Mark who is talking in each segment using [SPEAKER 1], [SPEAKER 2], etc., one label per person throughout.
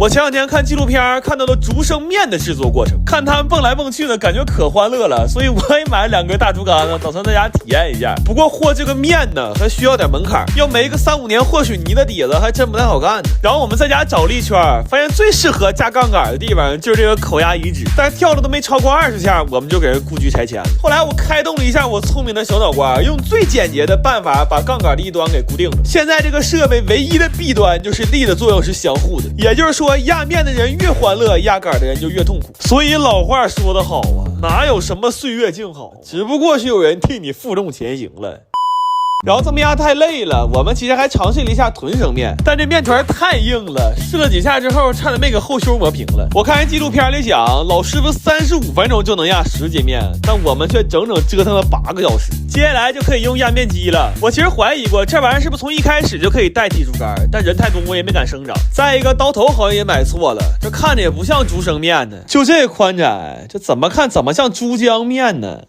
[SPEAKER 1] 我前两天看纪录片，看到了竹升面的制作过程，看他们蹦来蹦去的感觉可欢乐了，所以我也买了2根大竹竿呢，打算在家体验一下。不过和这个面呢还需要点门槛，要没个3-5年和水泥的底子还真不太好干呢。然后我们在家找了一圈，发现最适合加杠杆的地方就是这个口压移植，但是跳了都没超过20下，我们就给人故居拆迁了。后来我开动了一下我聪明的小脑瓜，用最简洁的办法把杠杆的一端给固定了。现在这个设备唯一的弊端就是力的作用是相互的，也就是说压面的人越欢乐，压杆的人就越痛苦。所以老话说得好啊，哪有什么岁月静好，只不过是有人替你负重前行了。然后这么压太累了，我们其实还尝试了一下豚生面，但这面团太硬了，试了几下之后差点没给后胸磨平了。我看纪录片里讲，老师傅35分钟就能压10斤面，但我们却整整折腾了8个小时。接下来就可以用压面机了。我其实怀疑过这玩意儿是不是从一开始就可以代替竹竿，但人太多我也没敢生长。再一个刀头好像也买错了，这看着也不像竹升面呢，就这宽窄，这怎么看怎么像珠江面呢？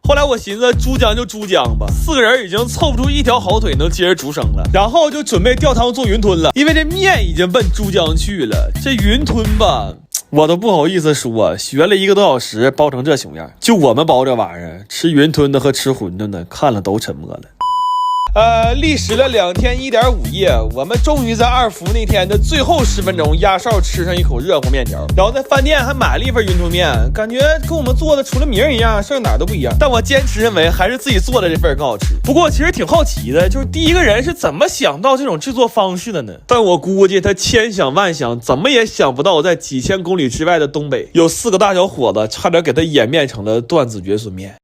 [SPEAKER 1] 后来我寻思珠江就珠江吧，4个人已经凑不出一条好腿能接着竹升了，然后就准备吊汤做云吞了，因为这面已经奔珠江去了。这云吞吧，我都不好意思说，学了1个多小时包成这熊样，就我们包这玩意儿，吃云吞的和吃馄饨的看了都沉默了。历时了2天1.5夜，我们终于在2伏那天的最后10分钟压哨吃上一口热乎面条，然后在饭店还买了一份云吞面，感觉跟我们做的除了名一样，剩哪儿都不一样。但我坚持认为还是自己做的这份更好吃。不过其实挺好奇的，就是第一个人是怎么想到这种制作方式的呢？但我估计他千想万想，怎么也想不到在几千公里之外的东北，有4个大小伙子差点给他演变成了断子绝孙面。